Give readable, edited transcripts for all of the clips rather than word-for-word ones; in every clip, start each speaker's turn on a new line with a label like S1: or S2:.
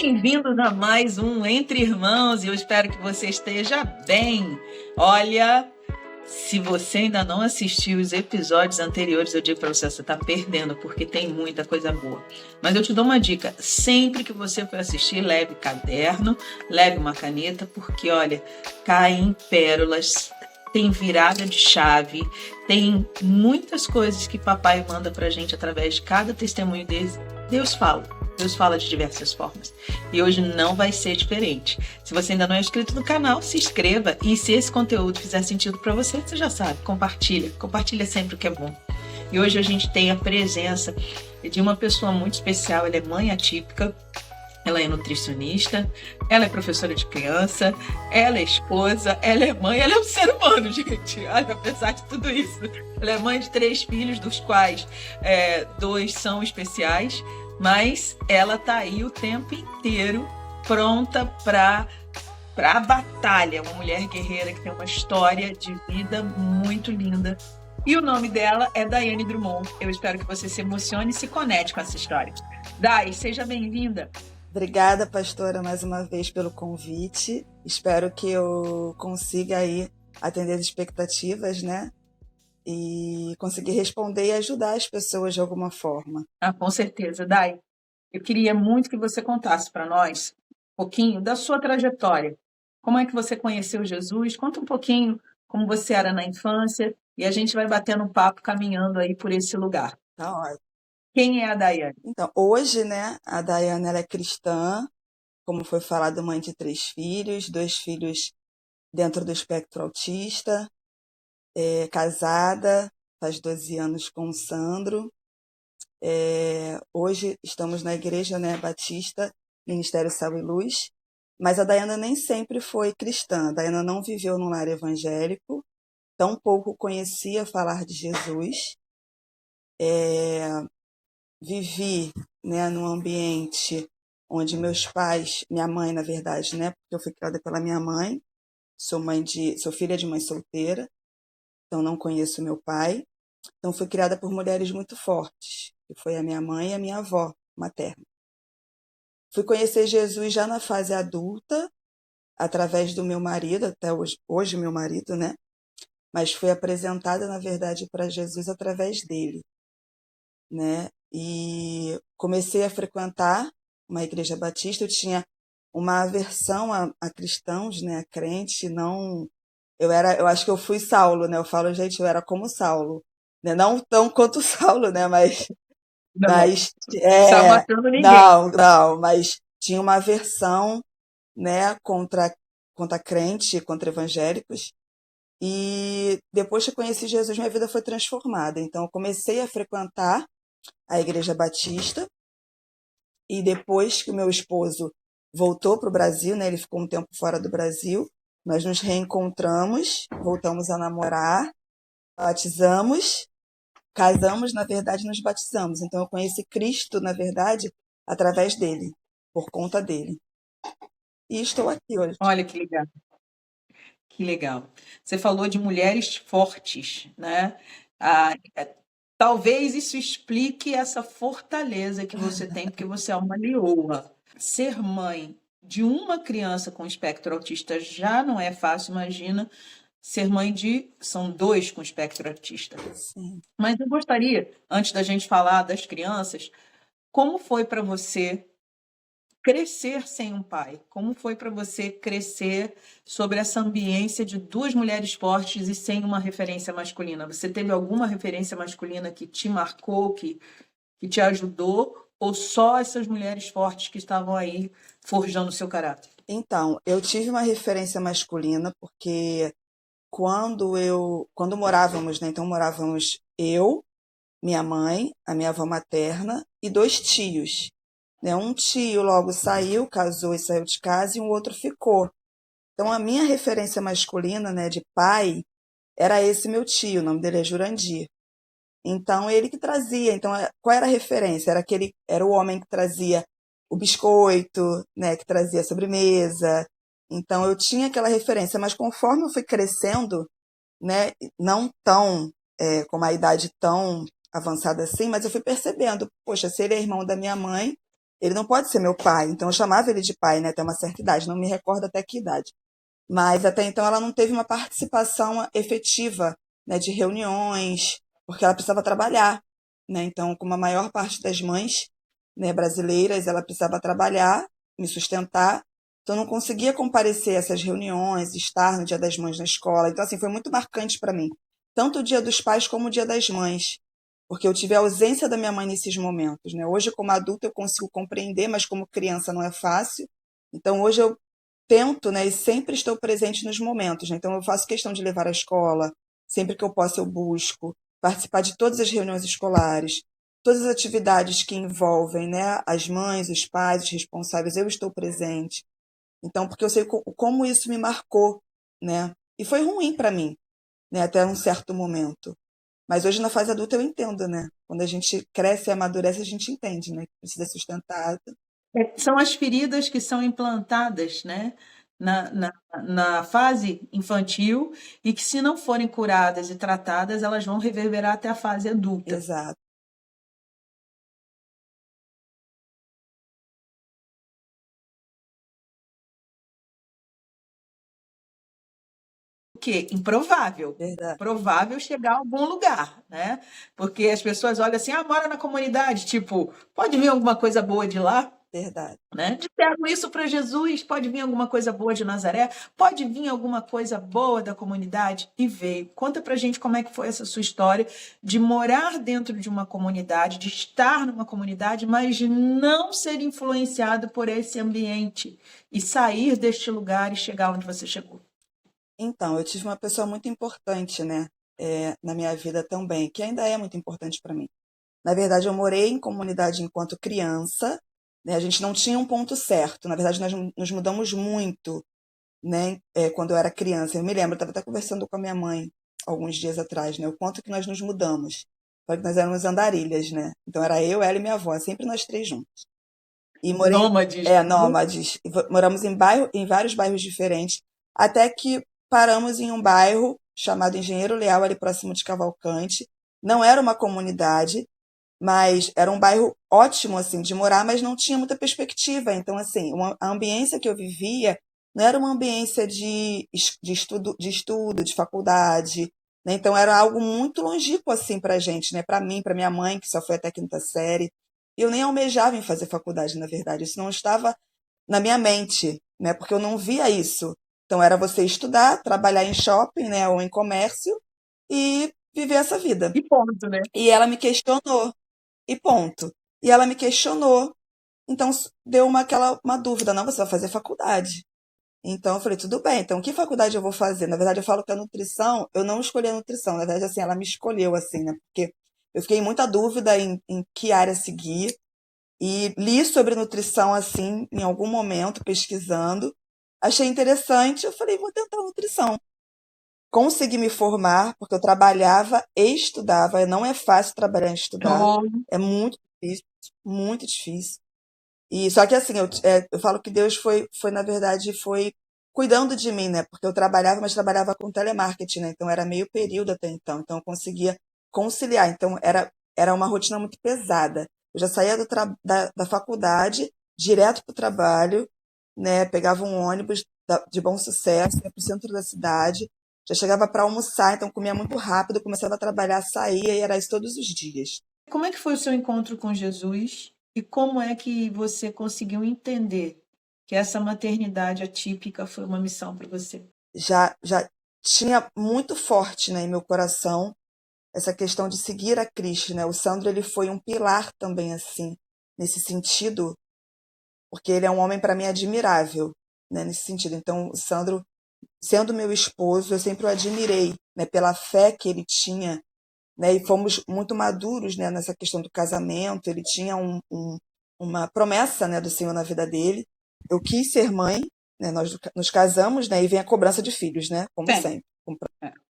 S1: Bem-vindos a mais um Entre Irmãos e eu espero que você esteja bem. Olha, se você ainda não assistiu os episódios anteriores, eu digo para você, você está perdendo, porque tem muita coisa boa. Mas eu te dou uma dica, sempre que você for assistir, leve caderno, leve uma caneta, porque olha, caem pérolas, tem virada de chave, tem muitas coisas que papai manda pra gente através de cada testemunho deles. Deus fala de diversas formas. E hoje não vai ser diferente. Se você ainda não é inscrito no canal, se inscreva. E se esse conteúdo fizer sentido para você, você já sabe, compartilha. Compartilha sempre o que é bom. E hoje a gente tem a presença de uma pessoa muito especial. Ela é mãe atípica, ela é nutricionista, ela é professora de criança, ela é esposa, ela é mãe, ela é um ser humano, gente. Olha, apesar de tudo isso. Ela é mãe de 3 filhos, dos quais 2 são especiais. Mas ela tá aí o tempo inteiro pronta para a batalha. Uma mulher guerreira que tem uma história de vida muito linda. E o nome dela é Daiane Drummond. Eu espero que você se emocione e se conecte com essa história. Dai, seja bem-vinda.
S2: Obrigada, pastora, mais uma vez pelo convite. Espero que eu consiga aí atender as expectativas, né? E conseguir responder e ajudar as pessoas de alguma forma.
S1: Com certeza, Dai. Eu queria muito que você contasse para nós um pouquinho da sua trajetória. Como é que você conheceu Jesus? Conta um pouquinho como você era na infância e a gente vai batendo um papo caminhando aí por esse lugar.
S2: Tá ótimo.
S1: Quem é a Daiane?
S2: Então, hoje, né, a Daiane ela é cristã, como foi falado, mãe de 3 filhos, 2 filhos dentro do espectro autista, casada, faz 12 anos com o Sandro. Hoje estamos na igreja, né, Batista, Ministério Sal e Luz, mas a Daiana nem sempre foi cristã. A Daiana não viveu num lar evangélico, tampouco conhecia falar de Jesus. Vivi, né, num ambiente onde meus pais, minha mãe, na verdade, né, porque eu fui criada pela minha mãe, sou filha de mãe solteira, então não conheço meu pai. Então fui criada por mulheres muito fortes, que foi a minha mãe e a minha avó materna. Fui conhecer Jesus já na fase adulta, através do meu marido, até hoje meu marido, né? Mas fui apresentada, na verdade, para Jesus através dele, né? E comecei a frequentar uma igreja batista. Eu tinha uma aversão a cristãos, né? A crente, não... Eu acho que eu fui Saulo, né? Eu falo, gente, eu era como Saulo, né? Não tão quanto Saulo, né? Mas
S1: Não está matando ninguém.
S2: mas tinha uma aversão, né, contra crente, contra evangélicos. E depois que eu conheci Jesus, minha vida foi transformada. Então, eu comecei a frequentar a Igreja Batista. E depois que o meu esposo voltou para o Brasil, né, ele ficou um tempo fora do Brasil, nós nos reencontramos, voltamos a namorar, batizamos, casamos, na verdade, nos batizamos. Então, eu conheci Cristo, na verdade, através dele, por conta dele. E estou aqui hoje.
S1: Olha que legal. Que legal. Você falou de mulheres fortes, né? Talvez isso explique essa fortaleza que você tem, porque você é uma leoa. Ser mãe de uma criança com espectro autista já não é fácil, imagina ser mãe são 2 com espectro autista.
S2: Sim.
S1: Mas eu gostaria, antes da gente falar das crianças, como foi para você crescer sem um pai? Como foi para você crescer sobre essa ambiência de 2 mulheres fortes e sem uma referência masculina? Você teve alguma referência masculina que te marcou, que te ajudou? Ou só essas mulheres fortes que estavam aí forjando o seu caráter?
S2: Então, eu tive uma referência masculina porque quando morávamos, né, então morávamos eu, minha mãe, a minha avó materna e 2 tios. Né? Um tio logo saiu, casou e saiu de casa, e um outro ficou. Então, a minha referência masculina, né, de pai, era esse meu tio, o nome dele é Jurandir. Então, ele que trazia. Então, qual era a referência? Era o homem que trazia o biscoito, né, que trazia a sobremesa. Então, eu tinha aquela referência, mas conforme eu fui crescendo, né, não tão, com uma idade tão avançada assim, mas eu fui percebendo, poxa, se ele é irmão da minha mãe, ele não pode ser meu pai. Então eu chamava ele de pai, né, até uma certa idade, não me recordo até que idade. Mas até então ela não teve uma participação efetiva, né, de reuniões, porque ela precisava trabalhar, né? Então, como a maior parte das mães, né, brasileiras, ela precisava trabalhar, me sustentar. Então, eu não conseguia comparecer a essas reuniões, estar no Dia das Mães na escola. Então, assim, foi muito marcante para mim, tanto o Dia dos Pais como o Dia das Mães, porque eu tive a ausência da minha mãe nesses momentos, né? Hoje, como adulta, eu consigo compreender, mas como criança não é fácil. Então, hoje eu tento, né, e sempre estou presente nos momentos, né? Então eu faço questão de levar à escola, sempre que eu posso eu busco participar de todas as reuniões escolares, todas as atividades que envolvem, né, as mães, os pais, os responsáveis, eu estou presente. Então, porque eu sei como isso me marcou, né? E foi ruim para mim, né, até um certo momento. Mas hoje na fase adulta eu entendo, né? Quando a gente cresce e amadurece, a gente entende, né? Que precisa ser sustentado.
S1: São as feridas que são implantadas, né, na fase infantil e que, se não forem curadas e tratadas, elas vão reverberar até a fase adulta.
S2: Exato.
S1: O quê? Improvável.
S2: Verdade.
S1: Provável chegar a algum lugar, né? Porque as pessoas olham assim, ah, mora na comunidade, tipo, pode vir alguma coisa boa de lá?
S2: Verdade.
S1: Né? Disseram isso para Jesus, pode vir alguma coisa boa de Nazaré, pode vir alguma coisa boa da comunidade, e veio. Conta pra gente como é que foi essa sua história de morar dentro de uma comunidade, de estar numa comunidade, mas não ser influenciado por esse ambiente e sair deste lugar e chegar onde você chegou.
S2: Então, eu tive uma pessoa muito importante, né, na minha vida também, que ainda é muito importante para mim. Na verdade, eu morei em comunidade enquanto criança, né, a gente não tinha um ponto certo. Na verdade, nós nos mudamos muito, né, quando eu era criança. Eu me lembro, eu estava até conversando com a minha mãe alguns dias atrás, né, o quanto que nós nos mudamos. Só que nós éramos andarilhas, né? Então era eu, ela e minha avó, sempre nós três juntos. E morei,
S1: Nômades.
S2: nômades. E moramos em vários bairros diferentes, até que paramos em um bairro chamado Engenheiro Leal, ali próximo de Cavalcante. Não era uma comunidade, mas era um bairro ótimo, assim, de morar, mas não tinha muita perspectiva. Então, assim, a ambiência que eu vivia não era uma ambiência de estudo, de faculdade, né? Então, era algo muito longínquo, assim, pra gente, né? Para mim, para minha mãe, que só foi até a quinta série. Eu nem almejava em fazer faculdade, na verdade. Isso não estava na minha mente, né? Porque eu não via isso. Então, era você estudar, trabalhar em shopping, né? Ou em comércio e viver essa vida.
S1: E ponto, né?
S2: E ela me questionou, e ponto. E ela me questionou, então deu uma dúvida, não, você vai fazer faculdade. Então eu falei, tudo bem, então que faculdade eu vou fazer? Na verdade, eu falo que a nutrição, eu não escolhi a nutrição, na verdade, assim, ela me escolheu, assim, né? Porque eu fiquei em muita dúvida em que área seguir, e li sobre nutrição, assim, em algum momento, pesquisando. Achei interessante, eu falei, vou tentar nutrição. Consegui me formar, porque eu trabalhava e estudava. Não é fácil trabalhar e estudar.
S1: Oh,
S2: É muito difícil, muito difícil. E só que assim, eu falo que Deus na verdade, foi cuidando de mim, né? Porque eu trabalhava, mas trabalhava com telemarketing, né? Então era meio período até então. Então eu conseguia conciliar. Então era uma rotina muito pesada. Eu já saía da faculdade, direto para o trabalho, né? Pegava um ônibus de Bom Sucesso, ia para o centro da cidade, já chegava para almoçar, então comia muito rápido, começava a trabalhar, saía e era isso todos os dias.
S1: como é que foi o seu encontro com Jesus e como é que você conseguiu entender que essa maternidade atípica foi uma missão para você?
S2: Já tinha muito forte, né, em meu coração essa questão de seguir a Cristo, né? O Sandro, ele foi um pilar também, assim, nesse sentido, porque ele é um homem para mim admirável, né, nesse sentido. Então, o Sandro, sendo meu esposo, eu sempre o admirei, né, pela fé que ele tinha, né, e fomos muito maduros, né, nessa questão do casamento. Ele tinha uma promessa, né, do Senhor na vida dele. Eu quis ser mãe, né, nós nos casamos, né, e vem a cobrança de filhos, né, como sempre.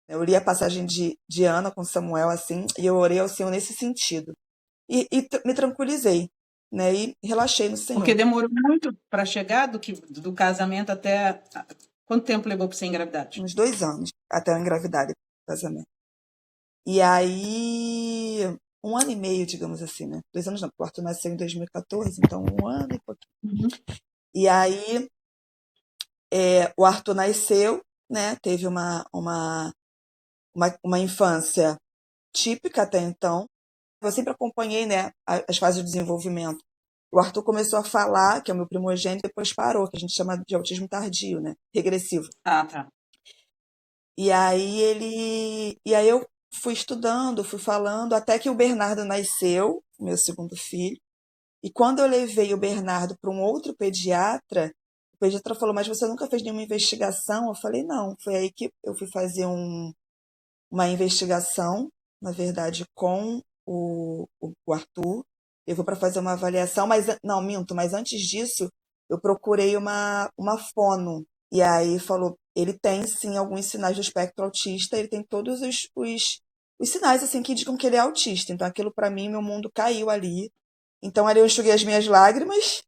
S2: Eu li a passagem de Ana com Samuel, assim, e eu orei ao Senhor nesse sentido. E me tranquilizei, né, e relaxei no Senhor.
S1: Porque demorou muito para chegar do casamento até. Quanto tempo levou para você engravidar?
S2: Uns 2 anos até eu engravidar depois do casamento. E aí um ano e meio, digamos assim, né? 2 anos não, porque o Arthur nasceu em 2014, então um ano e pouquinho.
S1: Uhum.
S2: E aí o Arthur nasceu, né? Teve uma infância típica até então. Eu sempre acompanhei, né, as fases de desenvolvimento. O Arthur começou a falar, que é o meu primogênito, depois parou, que a gente chama de autismo tardio, né? Regressivo.
S1: Ah, tá.
S2: E aí eu fui estudando, fui falando, até que o Bernardo nasceu, meu segundo filho. E quando eu levei o Bernardo para um outro pediatra, o pediatra falou: Mas você nunca fez nenhuma investigação? Eu falei: Não. Foi aí que eu fui fazer uma investigação, na verdade, com o Arthur. Eu vou para fazer uma avaliação, mas não, minto, mas antes disso, eu procurei uma fono. E aí falou: ele tem sim alguns sinais do espectro autista, ele tem todos os sinais assim que indicam que ele é autista. Então aquilo para mim, meu mundo caiu ali. Então ali eu enxuguei as minhas lágrimas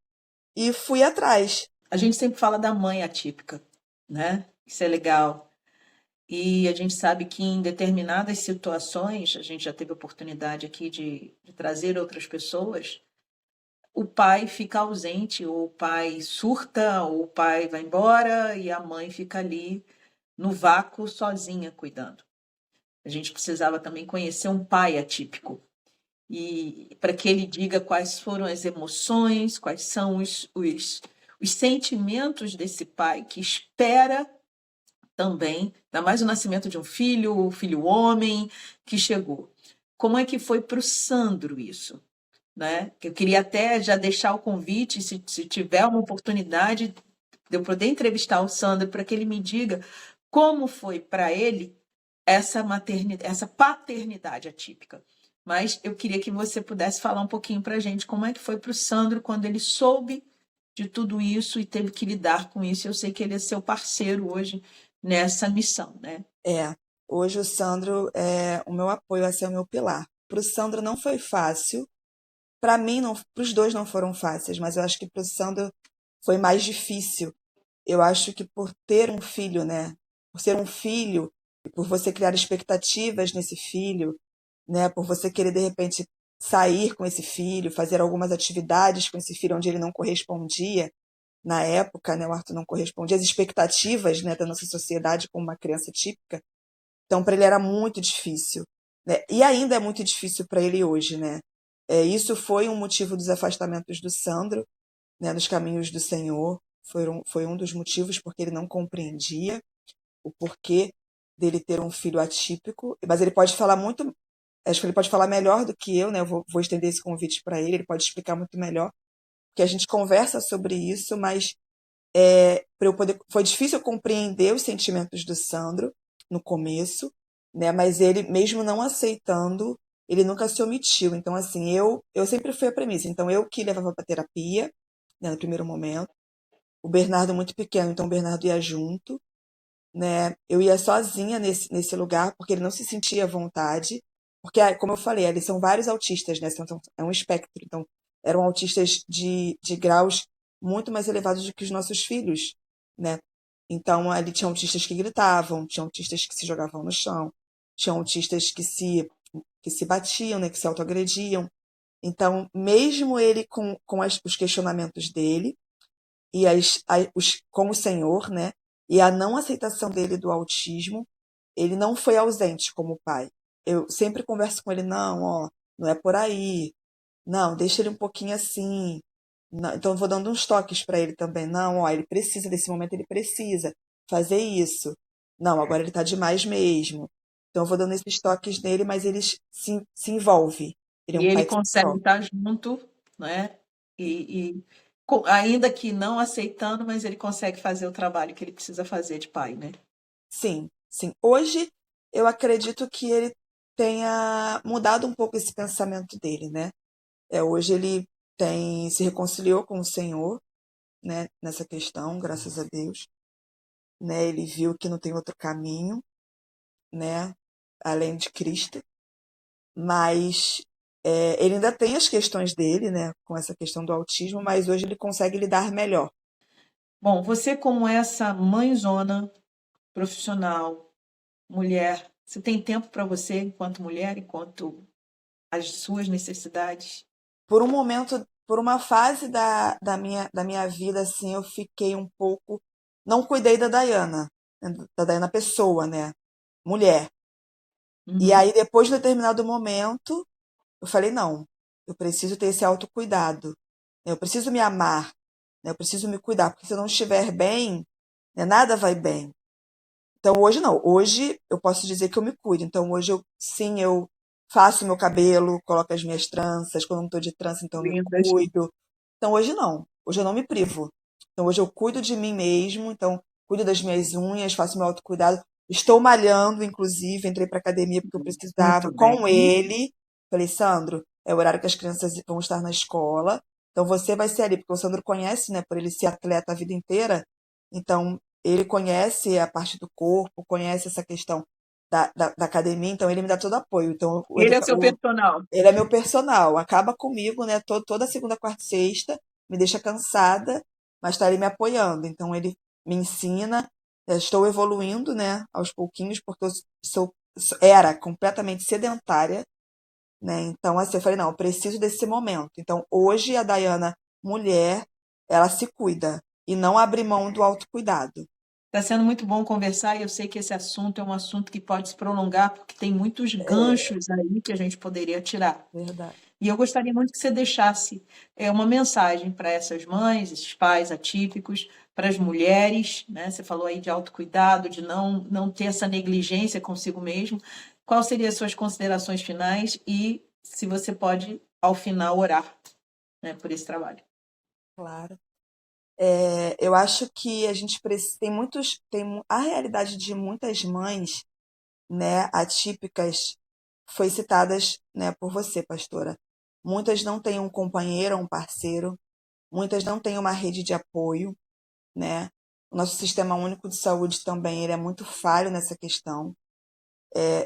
S2: e fui atrás.
S1: A gente sempre fala da mãe atípica, né? Isso é legal. E a gente sabe que em determinadas situações, a gente já teve oportunidade aqui de trazer outras pessoas, o pai fica ausente, ou o pai surta, ou o pai vai embora e a mãe fica ali no vácuo sozinha cuidando. A gente precisava também conhecer um pai atípico e para que ele diga quais foram as emoções, quais são os sentimentos desse pai que espera também, ainda mais o nascimento de um filho, o filho homem que chegou. Como é que foi para o Sandro isso? Né? Eu queria até já deixar o convite, se tiver uma oportunidade de eu poder entrevistar o Sandro para que ele me diga como foi para ele essa maternidade, essa paternidade atípica. Mas eu queria que você pudesse falar um pouquinho para a gente como é que foi para o Sandro quando ele soube de tudo isso e teve que lidar com isso. Eu sei que ele é seu parceiro hoje nessa missão, né?
S2: Hoje o Sandro é o meu apoio, vai ser o meu pilar. Para o Sandro não foi fácil. Para mim, não, para os dois não foram fáceis, mas eu acho que para o Sandro foi mais difícil. Eu acho que por ter um filho, né? Por ser um filho, e por você criar expectativas nesse filho, né? Por você querer de repente sair com esse filho, fazer algumas atividades com esse filho onde ele não correspondia na época, né? O Arthur não correspondia às expectativas, né, da nossa sociedade como uma criança típica. Então, para ele era muito difícil, né? E ainda é muito difícil para ele hoje, né? Isso foi um motivo dos afastamentos do Sandro, né, dos caminhos do Senhor. Foi um dos motivos porque ele não compreendia o porquê dele ter um filho atípico. Mas ele pode falar muito, acho que ele pode falar melhor do que eu, né? Eu vou estender esse convite para ele pode explicar muito melhor, porque a gente conversa sobre isso, mas para eu poder, foi difícil eu compreender os sentimentos do Sandro no começo, né? Mas ele, mesmo não aceitando, ele nunca se omitiu. Então, assim, eu sempre fui a premissa. Então, eu que levava para terapia, né, no primeiro momento. O Bernardo muito pequeno, então o Bernardo ia junto, né? Eu ia sozinha nesse lugar porque ele não se sentia à vontade, porque, como eu falei, eles são vários autistas, né? Então, é um espectro. Então, eram autistas de graus muito mais elevados do que os nossos filhos, né? Então, ali tinha autistas que gritavam, tinha autistas que se jogavam no chão, tinha autistas que se batiam, né? Que se autoagrediam. Então, mesmo ele com os questionamentos dele, e com o Senhor, né? E a não aceitação dele do autismo, ele não foi ausente como pai. Eu sempre converso com ele, não, ó, não é por aí. Não, deixa ele um pouquinho assim. Não, então eu vou dando uns toques para ele também. Não, ó, ele precisa desse momento, ele precisa fazer isso. Não, agora ele tá demais mesmo. Então eu vou dando esses toques nele, mas ele se envolve. Ele é
S1: E
S2: um
S1: ele
S2: pai que se
S1: consegue
S2: envolve.
S1: estar junto, né? Ainda que não aceitando, mas ele consegue fazer o trabalho que ele precisa fazer de pai, né?
S2: Sim, sim. Hoje eu acredito que ele tenha mudado um pouco esse pensamento dele, né? Hoje ele se reconciliou com o Senhor, né, nessa questão, graças a Deus, né? Ele viu que não tem outro caminho, né, além de Cristo, mas ele ainda tem as questões dele, né, com essa questão do autismo, mas hoje ele consegue lidar melhor.
S1: Bom, você como essa mãezona profissional, mulher, você tem tempo para você enquanto mulher, enquanto as suas necessidades?
S2: Por um momento, por uma fase da minha vida, assim, eu fiquei um pouco. Não cuidei da Dayana pessoa, né? Mulher. E
S1: Uhum.
S2: aí, depois de determinado momento, eu falei: não, eu preciso ter esse autocuidado, né? Eu preciso me amar, né? Eu preciso me cuidar, porque se eu não estiver bem, né, nada vai bem. Então, hoje não. Hoje eu posso dizer que eu me cuido. Então, hoje sim, eu faço meu cabelo, coloco as minhas tranças. Quando eu não estou de trança, então eu me
S1: Lindas.
S2: cuido. Então, hoje não. Hoje eu não me privo. Então, hoje eu cuido de mim mesmo. Então, cuido das minhas unhas, faço meu autocuidado. Estou malhando, inclusive. Entrei para academia porque eu precisava,
S1: Muito bem.
S2: com ele. Falei: Sandro, é o horário que as crianças vão estar na escola. Então, você vai ser ali. Porque o Sandro conhece, né? Por ele ser atleta a vida inteira. Então, ele conhece a parte do corpo, conhece essa questão da academia, então ele me dá todo apoio. Então,
S1: Ele é seu personal.
S2: ele é meu personal, acaba comigo, né? Toda segunda, quarta e sexta, me deixa cansada, mas está ali me apoiando. Então, ele me ensina, eu estou evoluindo, né? Aos pouquinhos, porque eu era completamente sedentária, né? Então, assim, eu falei: não, eu preciso desse momento. Então, hoje a Dayana, mulher, ela se cuida e não abre mão do autocuidado.
S1: Está sendo muito bom conversar e eu sei que esse assunto é um assunto que pode se prolongar, porque tem muitos
S2: É
S1: ganchos aí que a gente poderia tirar.
S2: verdade.
S1: E eu gostaria muito que você deixasse uma mensagem para essas mães, esses pais atípicos, para as mulheres, né? Você falou aí de autocuidado, de não ter essa negligência consigo mesmo. Quais seriam as suas considerações finais e se você pode, ao final, orar, né, por esse trabalho?
S2: Claro. Eu acho que a gente tem a realidade de muitas mães, né, atípicas, foi citadas, né, por você, pastora. Muitas não têm um companheiro ou um parceiro, muitas não têm uma rede de apoio, né? O nosso sistema único de saúde também ele é muito falho nessa questão.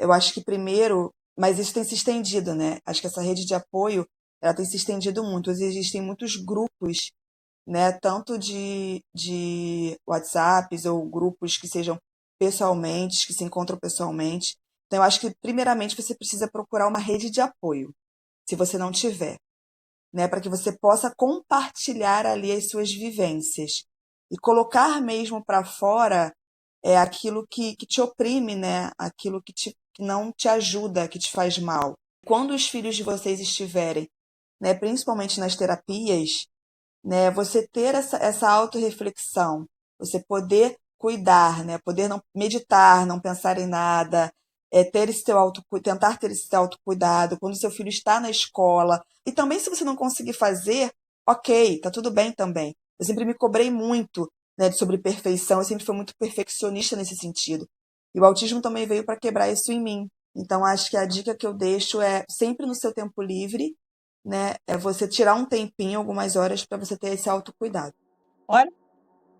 S2: Eu acho que primeiro, mas isso tem se estendido, né? Acho que essa rede de apoio ela tem se estendido muito. Existem muitos grupos, né, tanto de WhatsApps ou grupos que sejam pessoalmente, que se encontram pessoalmente. Então, eu acho que, primeiramente, você precisa procurar uma rede de apoio, se você não tiver, né, para que você possa compartilhar ali as suas vivências e colocar mesmo para fora aquilo que te oprime, né, aquilo que não te ajuda, que te faz mal. Quando os filhos de vocês estiverem, né, principalmente nas terapias, né? Você ter essa autorreflexão, você poder cuidar, né? Poder não meditar, não pensar em nada, ter esse tentar ter esse autocuidado quando seu filho está na escola. E também, se você não conseguir fazer, ok, tá tudo bem também. Eu sempre me cobrei muito, né, sobre perfeição, eu sempre fui muito perfeccionista nesse sentido. E o autismo também veio para quebrar isso em mim. Então, acho que a dica que eu deixo é sempre no seu tempo livre, né? É você tirar um tempinho, algumas horas, para você ter esse autocuidado.
S1: Olha,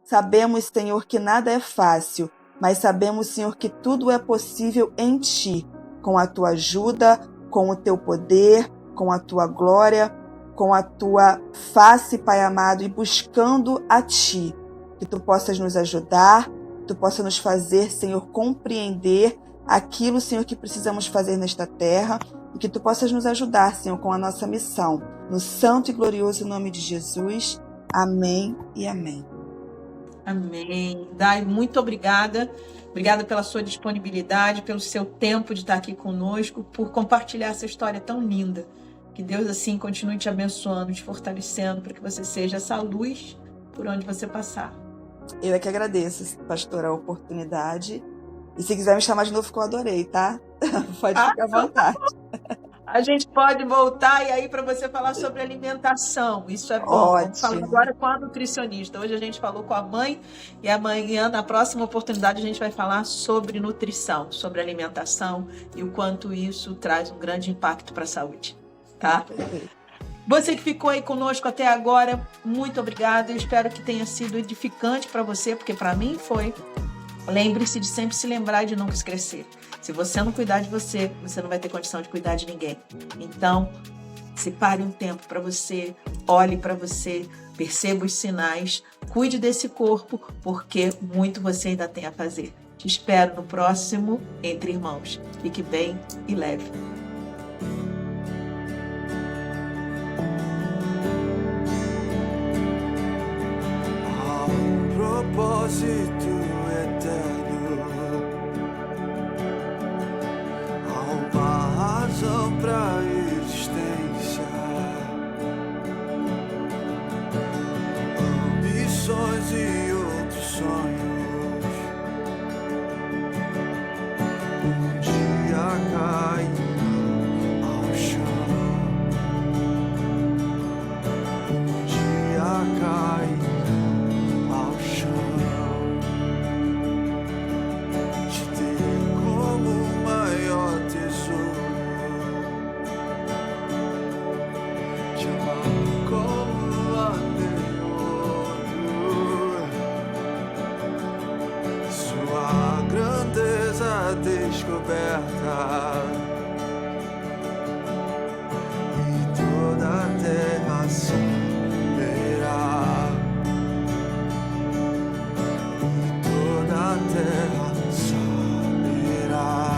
S2: Sabemos, Senhor, que nada é fácil, mas sabemos, Senhor, que tudo é possível em Ti, com a Tua ajuda, com o Teu poder, com a Tua glória, com a Tua face, Pai amado, e buscando a Ti. Que Tu possas nos ajudar, que Tu possas nos fazer, Senhor, compreender aquilo, Senhor, que precisamos fazer nesta terra, e que Tu possas nos ajudar, Senhor, com a nossa missão. No santo e glorioso nome de Jesus. Amém e amém.
S1: amém. Dai, muito obrigada. Obrigada pela sua disponibilidade, pelo seu tempo de estar aqui conosco, por compartilhar essa história tão linda. Que Deus, assim, continue te abençoando, te fortalecendo, para que você seja essa luz por onde você passar.
S2: Eu é que agradeço, pastora, a oportunidade. E se quiser me chamar de novo, que eu adorei, tá? Pode ficar à vontade.
S1: A gente pode voltar e aí para você falar sobre alimentação. Isso é bom. Vamos falar
S2: Ótimo.
S1: agora com a nutricionista. Hoje a gente falou com a mãe e amanhã, na próxima oportunidade, a gente vai falar sobre nutrição, sobre alimentação e o quanto isso traz um grande impacto para a saúde. Tá?
S2: Perfeito.
S1: Você que ficou aí conosco até agora, muito obrigada. Eu espero que tenha sido edificante para você, porque para mim foi. Lembre-se de sempre se lembrar de nunca esquecer. Se você não cuidar de você, você não vai ter condição de cuidar de ninguém. Então, separe um tempo para você, olhe para você, perceba os sinais, cuide desse corpo, porque muito você ainda tem a fazer. Te espero no próximo Entre Irmãos. Fique bem e leve.
S3: propósito eterno, há uma razão pra existência, ambições e outros sonhos, um dia caem ao chão, um dia caem ao chão. Te ter como o maior tesouro, te amar como a outro, sua grandeza descoberta, e toda a terra saberá, e toda a terra saberá.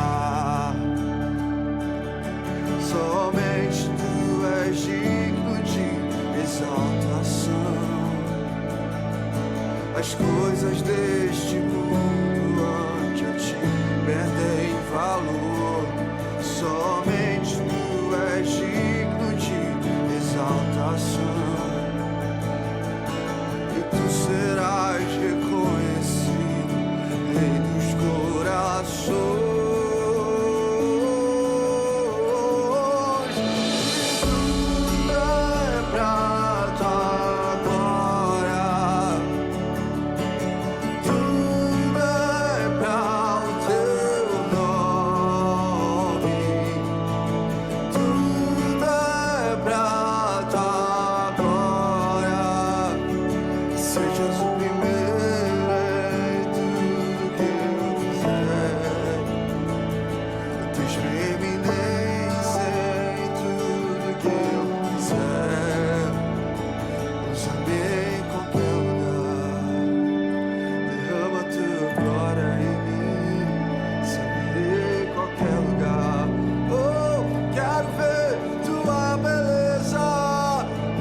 S3: Somente tu és digno de exaltação. As coisas deste mundo ante a ti perdem valor. Somente tu és digno de exaltação, e tu serás reconhecido, Rei dos corações. Tudo é pra tua glória, tudo é pra o teu nome, tudo é pra tua glória. Sejas o primeiro em tudo que eu fizer, tens preeminência em tudo que eu fizer. Usa-me em qualquer lugar, derrama tua glória em mim, servirei em qualquer lugar. Oh, quero ver tua beleza,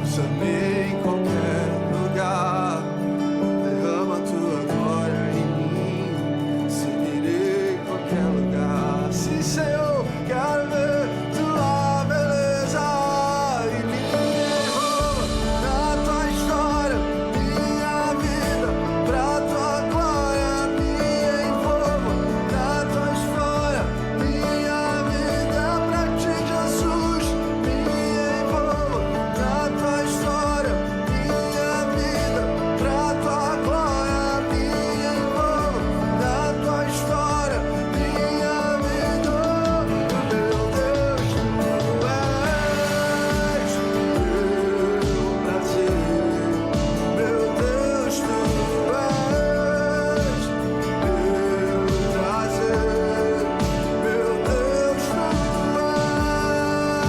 S3: usa-me em qualquer lugar, derrama tua glória em mim, servirei em qualquer lugar. Sim, Senhor, quero ver tua beleza e me envolva na tua história, minha vida, pra tua glória. Me envolva na tua história, minha vida, pra ti, Jesus. Me envolva na tua história, minha vida, pra tua glória. Me envolva na tua história, minha vida. Meu Deus, tu és meu prazer. Meu Deus, tu és meu prazer. Meu Deus, tu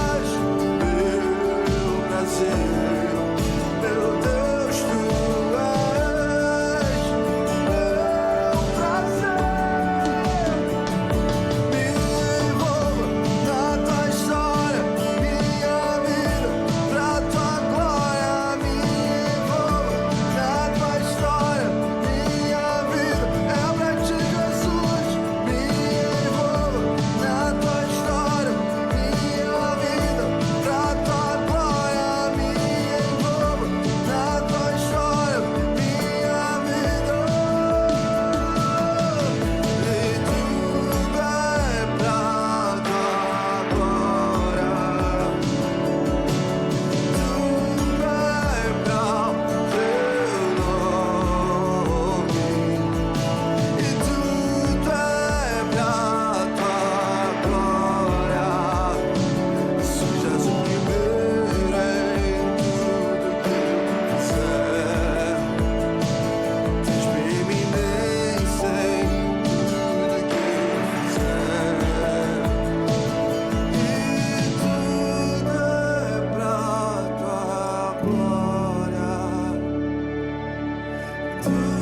S3: és meu prazer. Meu Deus, tu és meu prazer. Me envolva na tua história, minha vida, pra tua glória. Me envolva na tua história, minha vida, é pra ti, Jesus. Me envolva na tua história, minha vida, pra tua glória. Me envolva na tua história, minha vida. E tudo é pra tua glória, tudo é pra o teu nome, e tudo é pra tua glória. Sejas o primeiro em tudo que eu fizer, tens preeminência em tudo que eu fizer, e tudo é pra tua glória. Tudo